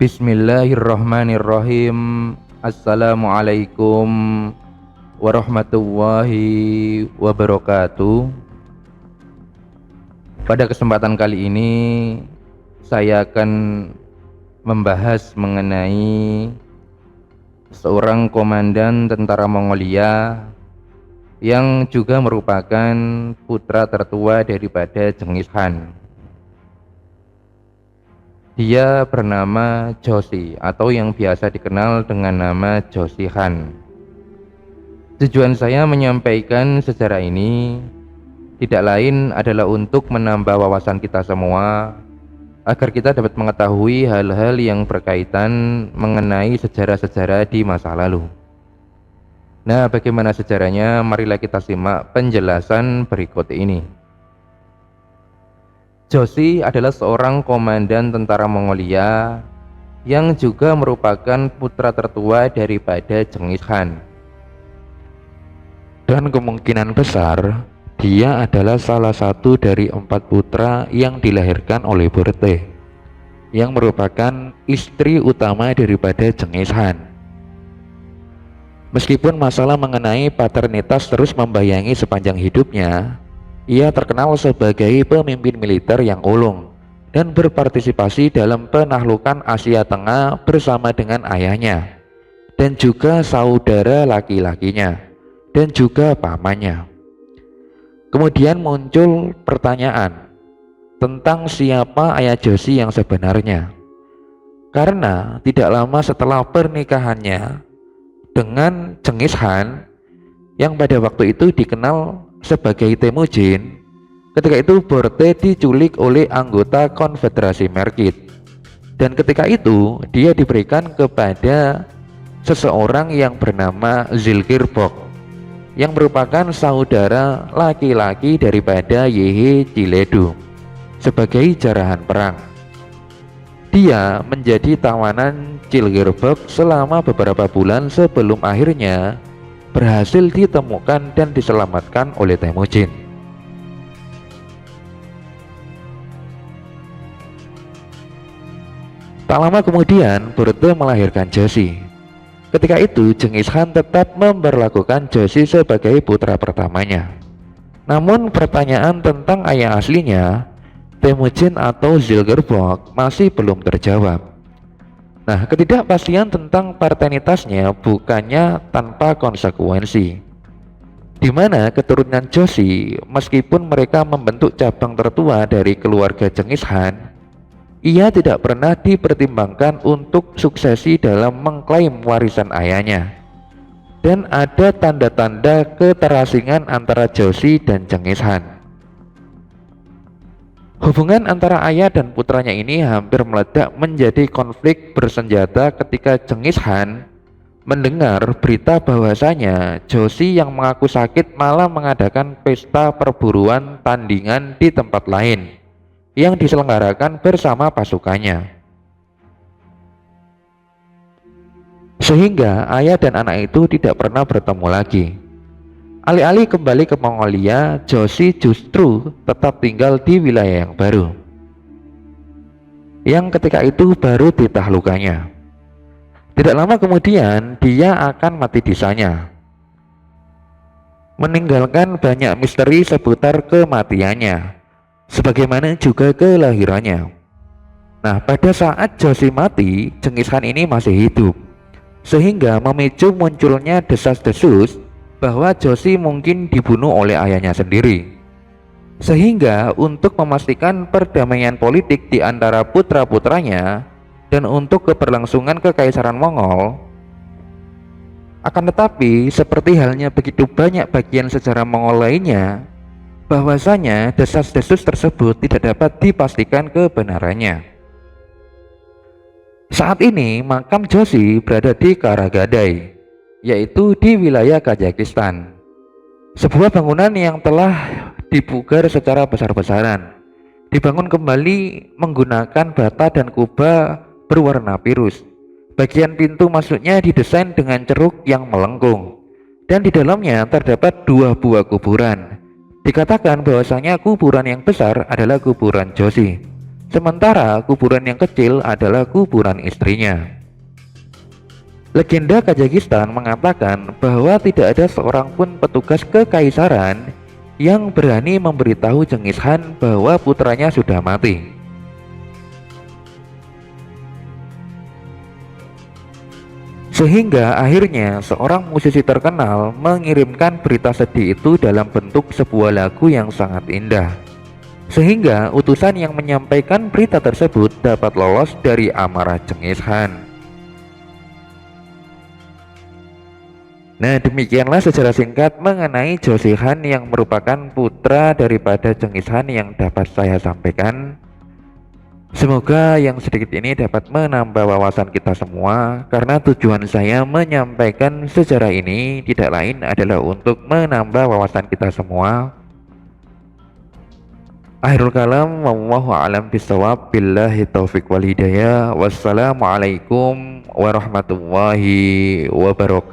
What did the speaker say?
Bismillahirrahmanirrahim. Assalamualaikum warahmatullahi wabarakatuh. Pada kesempatan kali ini saya akan membahas mengenai seorang komandan tentara Mongolia yang juga merupakan putra tertua daripada Genghis Khan. Dia bernama Joshi atau yang biasa dikenal dengan nama Joshi Khan. Tujuan saya menyampaikan sejarah ini tidak lain adalah untuk menambah wawasan kita semua agar kita dapat mengetahui hal-hal yang berkaitan mengenai sejarah-sejarah di masa lalu. Nah, bagaimana sejarahnya? Marilah kita simak penjelasan berikut ini. Joshi adalah seorang komandan tentara Mongolia yang juga merupakan putra tertua daripada Genghis Khan. Dan kemungkinan besar dia adalah salah satu dari 4 putra yang dilahirkan oleh Borte, yang merupakan istri utama daripada Genghis Khan. Meskipun masalah mengenai paternitas terus membayangi sepanjang hidupnya, ia terkenal sebagai pemimpin militer yang ulung dan berpartisipasi dalam penaklukan Asia Tengah bersama dengan ayahnya dan juga saudara laki-lakinya dan juga pamannya. Kemudian muncul pertanyaan tentang siapa ayah Joshi yang sebenarnya, karena tidak lama setelah pernikahannya dengan Genghis Khan yang pada waktu itu dikenal sebagai Temujin, ketika itu Borte diculik oleh anggota Konfederasi Merkit, dan ketika itu dia diberikan kepada seseorang yang bernama Zilgirbok yang merupakan saudara laki-laki daripada Yehe Ciledu sebagai jarahan perang. Dia menjadi tawanan Zilgirbok selama beberapa bulan sebelum akhirnya berhasil ditemukan dan diselamatkan oleh Temujin. Tak lama kemudian Borte melahirkan Joshi. Ketika itu Genghis Khan tetap memperlakukan Joshi sebagai putra pertamanya. Namun pertanyaan tentang ayah aslinya, Temujin atau Zilgirbok, masih belum terjawab. Nah, ketidakpastian tentang paternitasnya bukannya tanpa konsekuensi, di mana keturunan Joshi, meskipun mereka membentuk cabang tertua dari keluarga Genghis Khan, ia tidak pernah dipertimbangkan untuk suksesi dalam mengklaim warisan ayahnya. Dan ada tanda-tanda keterasingan antara Joshi dan Genghis Khan. Hubungan antara ayah dan putranya ini hampir meledak menjadi konflik bersenjata ketika Genghis Khan mendengar berita bahwasanya Joshi yang mengaku sakit malah mengadakan pesta perburuan tandingan di tempat lain yang diselenggarakan bersama pasukannya. Sehingga ayah dan anak itu tidak pernah bertemu lagi. Alih-alih kembali ke Mongolia, Joshi justru tetap tinggal di wilayah yang baru, yang ketika itu baru ditaklukkannya. Tidak lama kemudian dia akan mati di sana, meninggalkan banyak misteri seputar kematiannya, sebagaimana juga kelahirannya. Nah, pada saat Joshi mati, Genghis Khan ini masih hidup, sehingga memicu munculnya desas-desus bahwa Joshi mungkin dibunuh oleh ayahnya sendiri. Sehingga untuk memastikan perdamaian politik di antara putra-putranya dan untuk keberlangsungan kekaisaran Mongol, akan tetapi seperti halnya begitu banyak bagian sejarah Mongol lainnya, bahwasanya desas-desus tersebut tidak dapat dipastikan kebenarannya. Saat ini makam Joshi berada di Karagadai, yaitu di wilayah Kazakhstan. Sebuah bangunan yang telah dipugar secara besar-besaran, dibangun kembali menggunakan bata dan kuba berwarna biru. Bagian pintu masuknya didesain dengan ceruk yang melengkung, dan di dalamnya terdapat 2 buah kuburan. Dikatakan bahwasanya kuburan yang besar adalah kuburan Joshi, Sementara kuburan yang kecil adalah kuburan istrinya. Legenda Kazakhstan mengatakan bahwa tidak ada seorang pun petugas kekaisaran yang berani memberitahu Genghis Khan bahwa putranya sudah mati. Sehingga akhirnya seorang musisi terkenal mengirimkan berita sedih itu dalam bentuk sebuah lagu yang sangat indah. Sehingga utusan yang menyampaikan berita tersebut dapat lolos dari amarah Genghis Khan. Nah, demikianlah sejarah singkat mengenai Joshi Khan yang merupakan putra daripada Genghis Khan yang dapat saya sampaikan. Semoga yang sedikit ini dapat menambah wawasan kita semua, karena tujuan saya menyampaikan sejarah ini tidak lain adalah untuk menambah wawasan kita semua. Akhirul kalam, wallahu a'lam bishawab, billahi taufik wal hidayah. Wassalamualaikum warahmatullahi wabarakatuh.